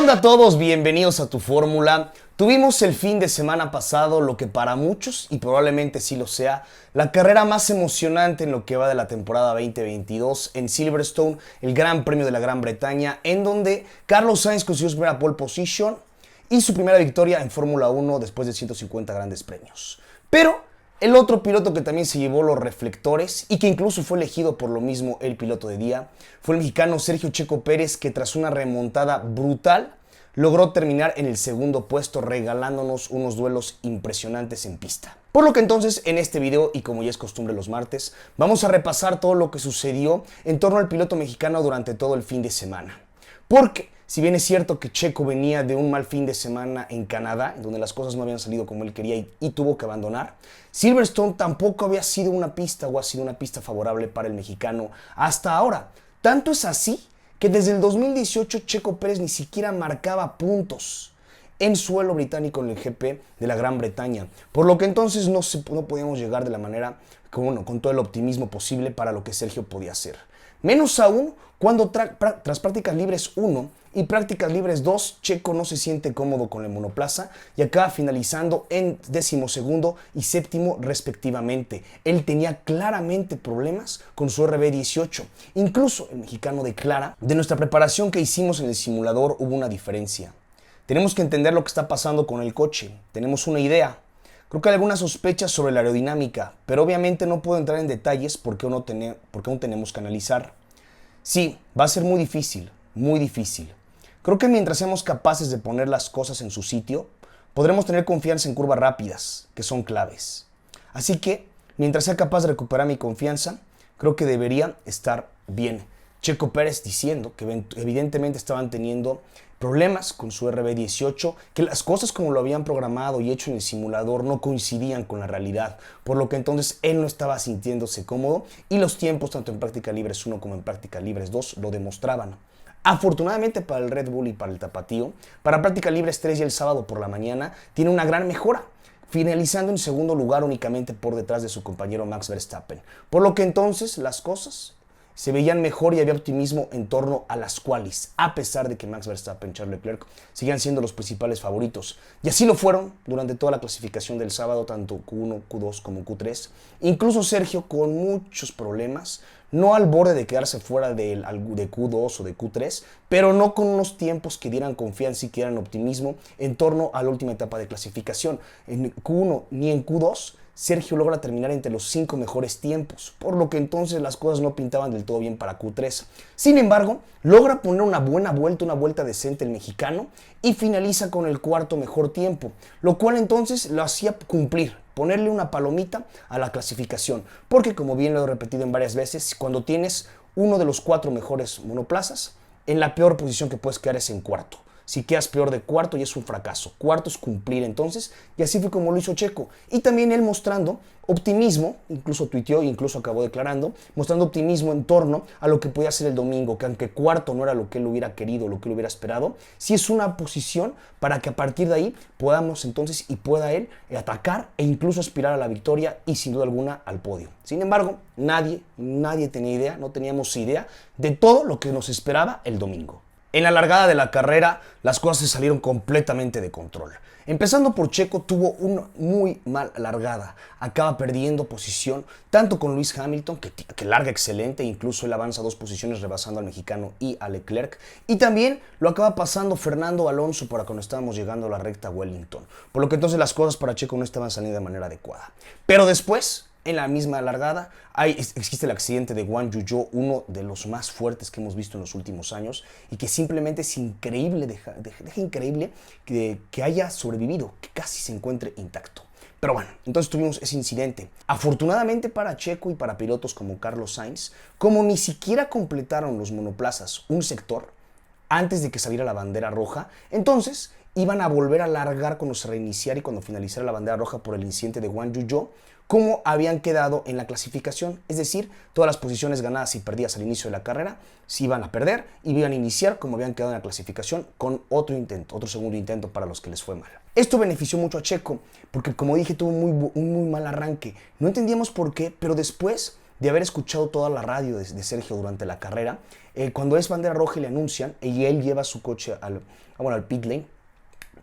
onda a todos? Bienvenidos a Tu Fórmula. Tuvimos el fin de semana pasado lo que para muchos, y probablemente sí lo sea, la carrera más emocionante en lo que va de la temporada 2022 en Silverstone, el Gran Premio de la Gran Bretaña, en donde Carlos Sainz consiguió su primera pole position y su primera victoria en Fórmula 1 después de 150 grandes premios. Pero el otro piloto que también se llevó los reflectores y que incluso fue elegido por lo mismo el piloto de día fue el mexicano Sergio Checo Pérez, que tras una remontada brutal logró terminar en el segundo puesto, regalándonos unos duelos impresionantes en pista. Por lo que entonces en este video, y como ya es costumbre los martes, vamos a repasar todo lo que sucedió en torno al piloto mexicano durante todo el fin de semana. Porque si bien es cierto que Checo venía de un mal fin de semana en Canadá, donde las cosas no habían salido como él quería y tuvo que abandonar, Silverstone tampoco había sido una pista o ha sido una pista favorable para el mexicano hasta ahora. Tanto es así que desde el 2018 Checo Pérez ni siquiera marcaba puntos en suelo británico en el GP de la Gran Bretaña, por lo que entonces no podíamos llegar de la manera, con todo el optimismo posible para lo que Sergio podía hacer. Menos aún cuando tras prácticas libres 1 y prácticas libres 2, Checo no se siente cómodo con el monoplaza y acaba finalizando en 12º y 7º respectivamente. Él tenía claramente problemas con su RB18. Incluso el mexicano declara: de nuestra preparación que hicimos en el simulador hubo una diferencia. Tenemos que entender lo que está pasando con el coche. Tenemos una idea. Creo que hay algunas sospechas sobre la aerodinámica, pero obviamente no puedo entrar en detalles porque aún tenemos que analizar. Sí, va a ser muy difícil, muy difícil. Creo que mientras seamos capaces de poner las cosas en su sitio, podremos tener confianza en curvas rápidas, que son claves. Así que, mientras sea capaz de recuperar mi confianza, creo que debería estar bien. Checo Pérez diciendo que evidentemente estaban teniendo problemas con su RB18, que las cosas como lo habían programado y hecho en el simulador no coincidían con la realidad, por lo que entonces él no estaba sintiéndose cómodo y los tiempos tanto en práctica libres 1 como en práctica libres 2 lo demostraban. Afortunadamente para el Red Bull y para el Tapatío, para práctica libres 3 y el sábado por la mañana tiene una gran mejora, finalizando en segundo lugar únicamente por detrás de su compañero Max Verstappen, por lo que entonces las cosas se veían mejor y había optimismo en torno a las qualis, a pesar de que Max Verstappen y Charles Leclerc siguen siendo los principales favoritos. Y así lo fueron durante toda la clasificación del sábado, tanto Q1, Q2 como Q3. Incluso Sergio con muchos problemas, no al borde de quedarse fuera de Q2 o de Q3, pero no con unos tiempos que dieran confianza y que dieran optimismo en torno a la última etapa de clasificación. En Q1 ni en Q2 Sergio logra terminar entre los 5 mejores tiempos, por lo que entonces las cosas no pintaban del todo bien para Q3. Sin embargo, logra poner una buena vuelta, una vuelta decente el mexicano y finaliza con el cuarto mejor tiempo, lo cual entonces lo hacía cumplir, ponerle una palomita a la clasificación, porque como bien lo he repetido en varias veces, cuando tienes uno de los 4 mejores monoplazas, en la peor posición que puedes quedar es en cuarto. Si quedas peor de cuarto ya es un fracaso. Cuarto es cumplir entonces, y así fue como lo hizo Checo. Y también él mostrando optimismo, incluso tuiteó, incluso acabó declarando, mostrando optimismo en torno a lo que podía ser el domingo, que aunque cuarto no era lo que él hubiera querido, lo que él hubiera esperado, sí es una posición para que a partir de ahí podamos entonces y pueda él atacar e incluso aspirar a la victoria y sin duda alguna al podio. Sin embargo, nadie tenía idea, no teníamos idea de todo lo que nos esperaba el domingo. En la largada de la carrera, las cosas se salieron completamente de control. Empezando por Checo, tuvo una muy mal largada. Acaba perdiendo posición, tanto con Lewis Hamilton, que larga excelente, incluso él avanza 2 posiciones rebasando al mexicano y a Leclerc. Y también lo acaba pasando Fernando Alonso para cuando estábamos llegando a la recta Wellington. Por lo que entonces las cosas para Checo no estaban saliendo de manera adecuada. Pero después, en la misma largada, existe el accidente de Guan Yu Zhou, uno de los más fuertes que hemos visto en los últimos años y que simplemente es increíble, deja increíble que haya sobrevivido, que casi se encuentre intacto. Pero bueno, entonces tuvimos ese incidente. Afortunadamente para Checo y para pilotos como Carlos Sainz, como ni siquiera completaron los monoplazas un sector antes de que saliera la bandera roja, entonces iban a volver a largar cuando se reiniciara y cuando finalizara la bandera roja por el incidente de Guan Yu Zhou, como habían quedado en la clasificación, es decir, todas las posiciones ganadas y perdidas al inicio de la carrera se iban a perder y iban a iniciar como habían quedado en la clasificación con otro segundo intento para los que les fue mal. Esto benefició mucho a Checo porque, como dije, tuvo un muy mal arranque. No entendíamos por qué, pero después de haber escuchado toda la radio de Sergio durante la carrera. Cuando es bandera roja y le anuncian, y él lleva su coche al pit lane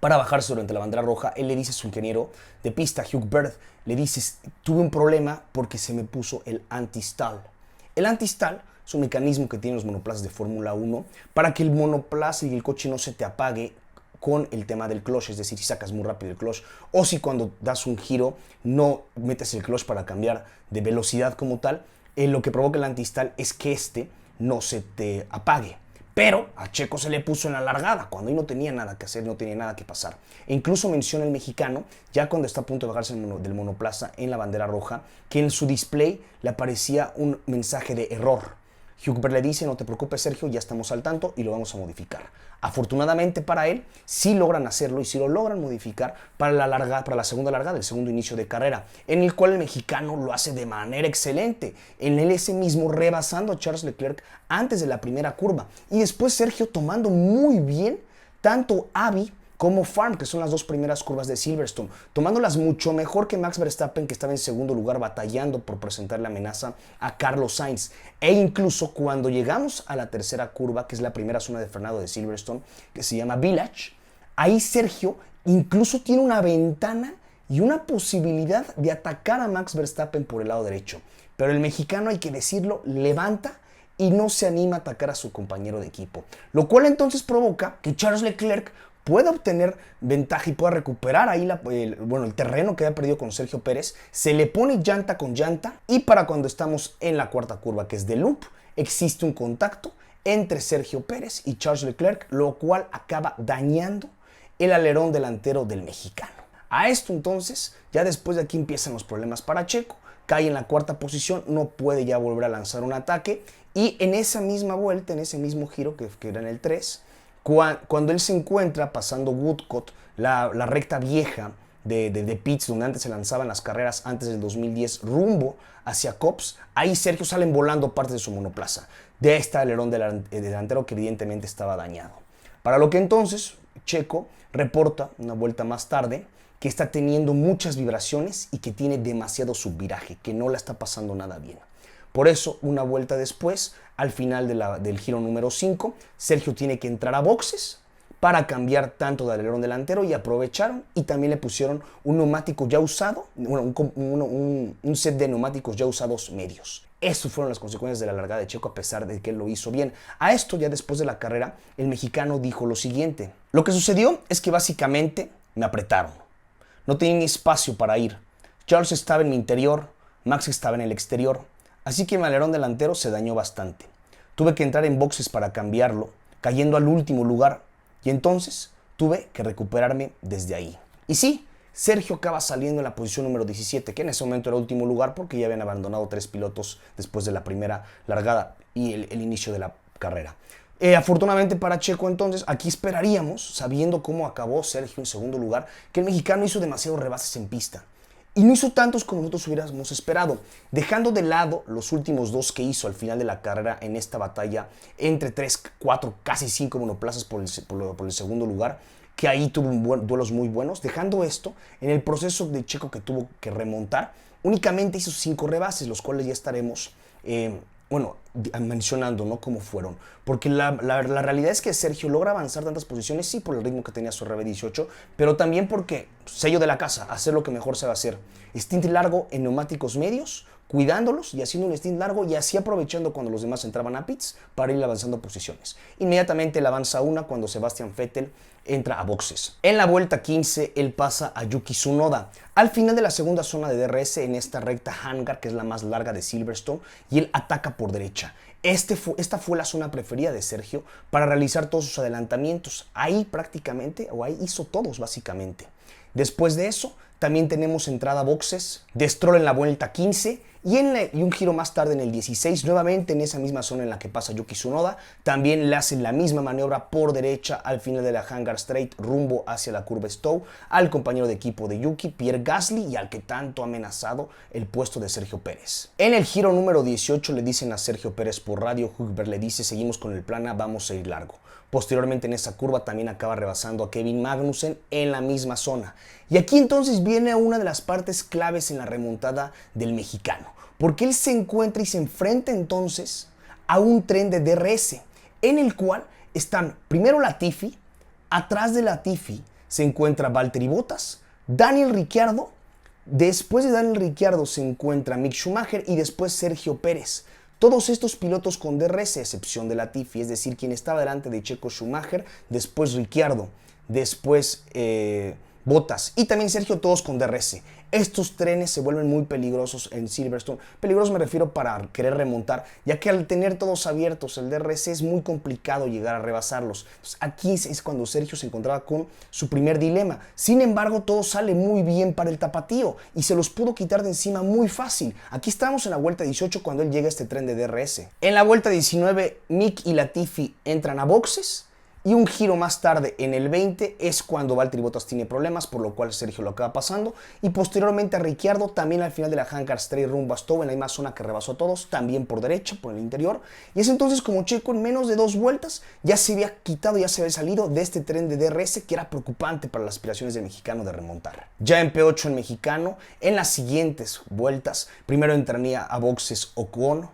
para bajarse durante la bandera roja, él le dice a su ingeniero de pista, Hugh Bird, le dice, tuve un problema porque se me puso el anti-stall. El anti-stall es un mecanismo que tienen los monoplazas de Fórmula 1 para que el monoplaza y el coche no se te apague con el tema del clutch, es decir, si sacas muy rápido el clutch o si cuando das un giro no metes el clutch para cambiar de velocidad como tal, lo que provoca el anti-stall es que no se te apague. Pero a Checo se le puso en la largada, cuando ahí no tenía nada que hacer, no tenía nada que pasar. E incluso menciona el mexicano, ya cuando está a punto de bajarse del monoplaza en la bandera roja, que en su display le aparecía un mensaje de error. Hugh Bird le dice, no te preocupes Sergio, ya estamos al tanto y lo vamos a modificar. Afortunadamente para él, sí logran hacerlo y sí lo logran modificar para la segunda largada, el segundo inicio de carrera, en el cual el mexicano lo hace de manera excelente, en el ese mismo rebasando a Charles Leclerc antes de la primera curva. Y después Sergio tomando muy bien tanto Abbey como Farm, que son las dos primeras curvas de Silverstone, tomándolas mucho mejor que Max Verstappen, que estaba en segundo lugar batallando por presentar la amenaza a Carlos Sainz. E incluso cuando llegamos a la tercera curva, que es la primera zona de frenado de Silverstone, que se llama Village, ahí Sergio incluso tiene una ventana y una posibilidad de atacar a Max Verstappen por el lado derecho. Pero el mexicano, hay que decirlo, levanta y no se anima a atacar a su compañero de equipo. Lo cual entonces provoca que Charles Leclerc pueda obtener ventaja y pueda recuperar ahí el terreno que había perdido con Sergio Pérez. Se le pone llanta con llanta y para cuando estamos en la cuarta curva, que es de loop, existe un contacto entre Sergio Pérez y Charles Leclerc, lo cual acaba dañando el alerón delantero del mexicano. A esto entonces, ya después de aquí empiezan los problemas para Checo. Cae en la cuarta posición, no puede ya volver a lanzar un ataque y en esa misma vuelta, en ese mismo giro que era en el 3, cuando él se encuentra pasando Woodcote, la recta vieja de pits, donde antes se lanzaban las carreras antes del 2010, rumbo hacia Copse, ahí Sergio salen volando partes de su monoplaza, de este alerón delantero que evidentemente estaba dañado. Para lo que entonces Checo reporta una vuelta más tarde que está teniendo muchas vibraciones y que tiene demasiado subviraje, que no la está pasando nada bien. Por eso, una vuelta después, al final del giro número 5, Sergio tiene que entrar a boxes para cambiar tanto de alerón delantero y aprovecharon y también le pusieron un neumático ya usado, un set de neumáticos ya usados medios. Estas fueron las consecuencias de la largada de Checo, a pesar de que él lo hizo bien. A esto, ya después de la carrera, el mexicano dijo lo siguiente: lo que sucedió es que básicamente me apretaron. No tenía ni espacio para ir. Charles estaba en mi interior, Max estaba en el exterior. Así que mi alerón delantero se dañó bastante. Tuve que entrar en boxes para cambiarlo, cayendo al último lugar, y entonces tuve que recuperarme desde ahí. Y sí, Sergio acaba saliendo en la posición número 17, que en ese momento era último lugar porque ya habían abandonado 3 pilotos después de la primera largada y el inicio de la carrera. Afortunadamente para Checo entonces, aquí esperaríamos, sabiendo cómo acabó Sergio en segundo lugar, que el mexicano hizo demasiados rebases en pista. Y no hizo tantos como nosotros hubiéramos esperado, dejando de lado los últimos 2 que hizo al final de la carrera en esta batalla entre 3, 4, casi 5 monoplazas por el segundo lugar, que ahí tuvo duelos muy buenos. Dejando esto, en el proceso de Checo que tuvo que remontar, únicamente hizo 5 rebases, los cuales ya estaremos mencionando, ¿no?, cómo fueron. Porque la realidad es que Sergio logra avanzar tantas posiciones, sí, por el ritmo que tenía su RB18, pero también porque, sello de la casa, hacer lo que mejor sabe hacer. Stint largo en neumáticos medios, cuidándolos y haciendo un stint largo y así aprovechando cuando los demás entraban a pits para ir avanzando posiciones. Inmediatamente él avanza una cuando Sebastian Vettel entra a boxes. En la vuelta 15 él pasa a Yuki Tsunoda al final de la segunda zona de DRS en esta recta hangar, que es la más larga de Silverstone, y él ataca por derecha. Esta fue la zona preferida de Sergio para realizar todos sus adelantamientos. Ahí hizo todos básicamente. Después de eso, también tenemos entrada a boxes de Stroll en la vuelta 15 y un giro más tarde en el 16, nuevamente en esa misma zona en la que pasa Yuki Tsunoda, también le hacen la misma maniobra por derecha al final de la Hangar Straight rumbo hacia la curva Stowe al compañero de equipo de Yuki, Pierre Gasly, y al que tanto ha amenazado el puesto de Sergio Pérez. En el giro número 18 le dicen a Sergio Pérez por radio, Hugh Bird le dice: seguimos con el plan A, vamos a ir largo. Posteriormente en esa curva también acaba rebasando a Kevin Magnussen en la misma zona. Y aquí entonces viene una de las partes claves en la remontada del mexicano, porque él se encuentra y se enfrenta entonces a un tren de DRS, en el cual están primero Latifi, atrás de Latifi se encuentra Valtteri Bottas, Daniel Ricciardo, después de Daniel Ricciardo se encuentra Mick Schumacher y después Sergio Pérez. Todos estos pilotos con DRS, a excepción de Latifi, es decir, quien estaba delante de Checo Schumacher, después Ricciardo, después Bottas y también Sergio, todos con DRS. Estos trenes se vuelven muy peligrosos en Silverstone. Peligrosos me refiero para querer remontar, ya que al tener todos abiertos el DRS es muy complicado llegar a rebasarlos. Entonces, aquí es cuando Sergio se encontraba con su primer dilema. Sin embargo, todo sale muy bien para el tapatío y se los pudo quitar de encima muy fácil. Aquí estamos en la vuelta 18 cuando él llega a este tren de DRS. En la vuelta 19, Mick y Latifi entran a boxes. Y un giro más tarde, en el 20, es cuando Valtteri Bottas tiene problemas, por lo cual Sergio lo acaba pasando. Y posteriormente a Ricciardo, también al final de la Hangar Straight rumbo a Stowe, en la misma zona que rebasó a todos, también por derecha, por el interior. Y es entonces como Checo en menos de 2 vueltas ya se había quitado, ya se había salido de este tren de DRS que era preocupante para las aspiraciones del mexicano de remontar. Ya en P8 el mexicano, en las siguientes vueltas, primero entraría a boxes Ocon,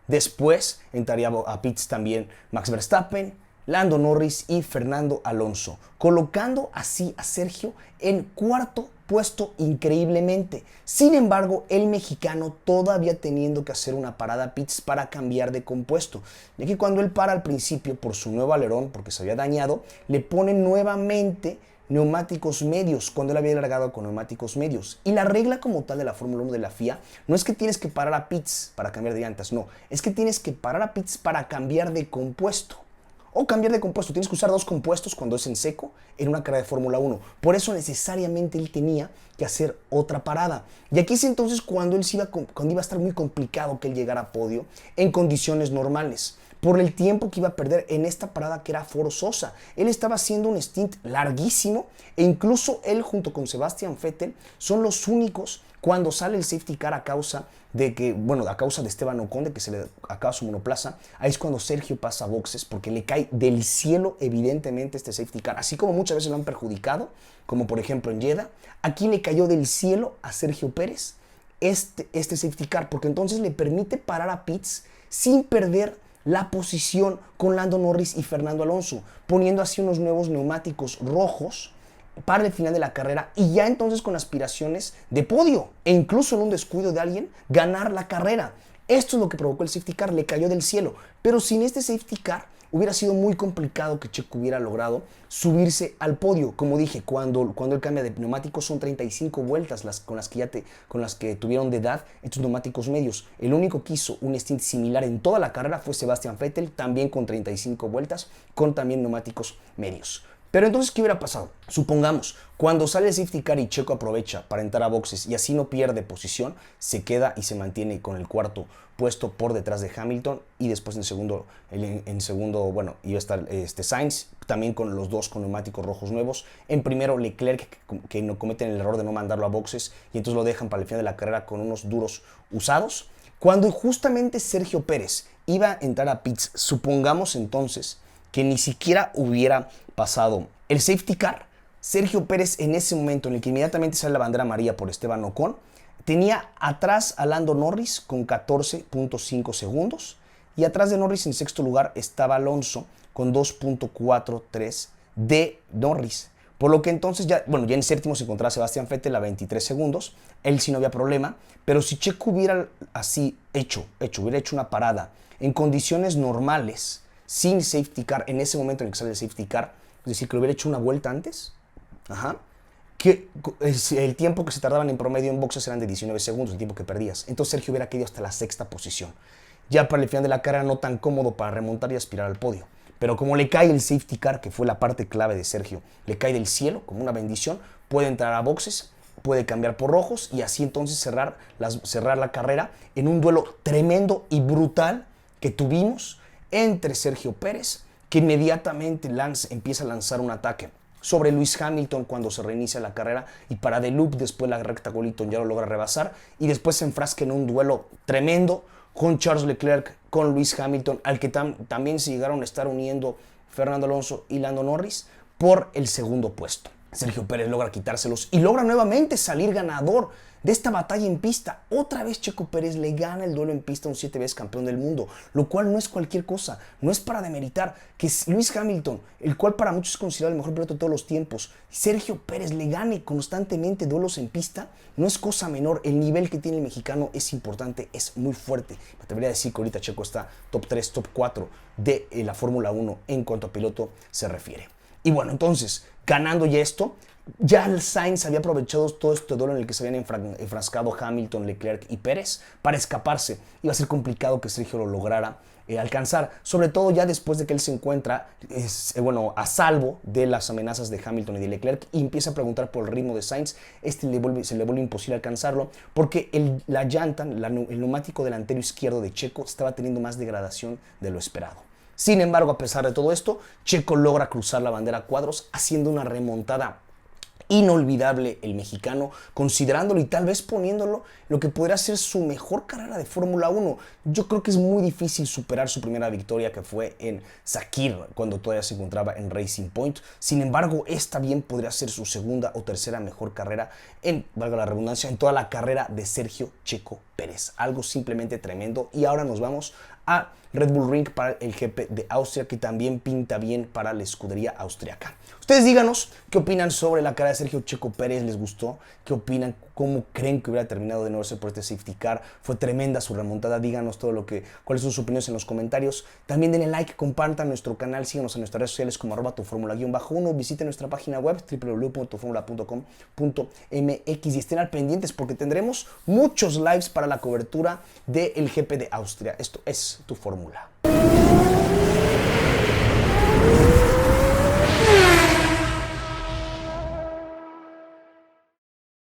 después entraría a pits también Max Verstappen, Lando Norris y Fernando Alonso, colocando así a Sergio en cuarto puesto increíblemente. Sin embargo, el mexicano todavía teniendo que hacer una parada a pits para cambiar de compuesto, ya que cuando él para al principio por su nuevo alerón, porque se había dañado, le ponen nuevamente neumáticos medios, cuando él había largado con neumáticos medios. Y la regla como tal de la Fórmula 1 de la FIA no es que tienes que parar a pits para cambiar de llantas, no, es que tienes que parar a pits para cambiar de compuesto. O cambiar de compuesto, tienes que usar 2 compuestos cuando es en seco en una carrera de Fórmula 1. Por eso necesariamente él tenía que hacer otra parada. Y aquí es entonces cuando cuando iba a estar muy complicado que él llegara a podio en condiciones normales, por el tiempo que iba a perder en esta parada que era forzosa. Él estaba haciendo un stint larguísimo e incluso él junto con Sebastian Vettel son los únicos cuando sale el safety car a causa de Esteban Ocon, de que se le acaba su monoplaza. Ahí es cuando Sergio pasa a boxes porque le cae del cielo evidentemente este safety car, así como muchas veces lo han perjudicado, como por ejemplo en Jeddah. Aquí le cayó del cielo a Sergio Pérez este safety car, porque entonces le permite parar a pits sin perder la posición con Lando Norris y Fernando Alonso, poniendo así unos nuevos neumáticos rojos para el final de la carrera y ya entonces con aspiraciones de podio e incluso en un descuido de alguien ganar la carrera. Esto es lo que provocó el safety car, le cayó del cielo, pero sin este safety car hubiera sido muy complicado que Checo hubiera logrado subirse al podio. Como dije, cuando él cambia de neumáticos son 35 vueltas con las que tuvieron de edad estos neumáticos medios. El único que hizo un stint similar en toda la carrera fue Sebastian Vettel, también con 35 vueltas, con también neumáticos medios. Pero entonces, ¿qué hubiera pasado? Supongamos, cuando sale el safety car y Checo aprovecha para entrar a boxes y así no pierde posición, se queda y se mantiene con el cuarto puesto por detrás de Hamilton y después en segundo, bueno, iba a estar Sainz, también con los dos con neumáticos rojos nuevos. En primero Leclerc, que no cometen el error de no mandarlo a boxes y entonces lo dejan para el final de la carrera con unos duros usados. Cuando justamente Sergio Pérez iba a entrar a pits, supongamos entonces que ni siquiera hubiera pasado el safety car, Sergio Pérez en ese momento en el que inmediatamente sale la bandera amarilla por Esteban Ocon, tenía atrás a Lando Norris con 14.5 segundos y atrás de Norris en sexto lugar estaba Alonso con 2.43 de Norris. Por lo que entonces ya en séptimo se encontraba Sebastian Vettel a 23 segundos, él sí no había problema, pero si Checo hubiera así hubiera hecho una parada en condiciones normales, sin safety car, en ese momento en el que sale el safety car, es decir, que lo hubiera hecho una vuelta antes, que el tiempo que se tardaban en promedio en boxes eran de 19 segundos, el tiempo que perdías. Entonces Sergio hubiera caído hasta la sexta posición. Ya para el final de la carrera no tan cómodo para remontar y aspirar al podio. Pero como le cae el safety car, que fue la parte clave de Sergio, le cae del cielo como una bendición, puede entrar a boxes, puede cambiar por rojos y así entonces cerrar la carrera en un duelo tremendo y brutal que tuvimos entre Sergio Pérez, que inmediatamente empieza a lanzar un ataque sobre Lewis Hamilton cuando se reinicia la carrera y para The Loop después la recta Golington ya lo logra rebasar y después se enfrasca en un duelo tremendo con Charles Leclerc, con Lewis Hamilton, al que también se llegaron a estar uniendo Fernando Alonso y Lando Norris por el segundo puesto. Sergio Pérez logra quitárselos y logra nuevamente salir ganador de esta batalla en pista. Otra vez Checo Pérez le gana el duelo en pista a un 7 veces campeón del mundo, lo cual no es cualquier cosa, no es para demeritar que Lewis Hamilton, el cual para muchos es considerado el mejor piloto de todos los tiempos, Sergio Pérez le gane constantemente duelos en pista, no es cosa menor. El nivel que tiene el mexicano es importante, es muy fuerte. Me atrevería a decir que ahorita Checo está top 3, top 4 de la Fórmula 1 en cuanto a piloto se refiere. Y bueno, entonces, ganando ya esto, ya el Sainz había aprovechado todo este duelo en el que se habían enfrascado Hamilton, Leclerc y Pérez para escaparse. Iba a ser complicado que Sergio lo lograra alcanzar, sobre todo ya después de que él se encuentra a salvo de las amenazas de Hamilton y de Leclerc y empieza a preguntar por el ritmo de Sainz. Se le vuelve imposible alcanzarlo porque la llanta, el neumático delantero izquierdo de Checo estaba teniendo más degradación de lo esperado. Sin embargo, a pesar de todo esto, Checo logra cruzar la bandera a cuadros haciendo una remontada inolvidable el mexicano, considerándolo y tal vez poniéndolo lo que podría ser su mejor carrera de Fórmula 1. Yo creo que es muy difícil superar su primera victoria, que fue en Sakir, cuando todavía se encontraba en Racing Point. Sin embargo, esta bien podría ser su segunda o tercera mejor carrera en, valga la redundancia, en toda la carrera de Sergio Checo Pérez. Algo simplemente tremendo. Y ahora nos vamos a Red Bull Ring para el GP de Austria, que también pinta bien para la escudería austriaca. Ustedes díganos qué opinan sobre la carrera de Sergio Checo Pérez. ¿Les gustó? ¿Qué opinan? ¿Cómo creen que hubiera terminado de no ser por este safety car? Fue tremenda su remontada. Díganos cuáles son sus opiniones en los comentarios. También denle like, compartan nuestro canal, síganos en nuestras redes sociales como @tuformula_1. Visiten nuestra página web www.tuformula.com.mx y estén al pendientes porque tendremos muchos lives para la cobertura del GP de Austria. Esto es Tu Fórmula.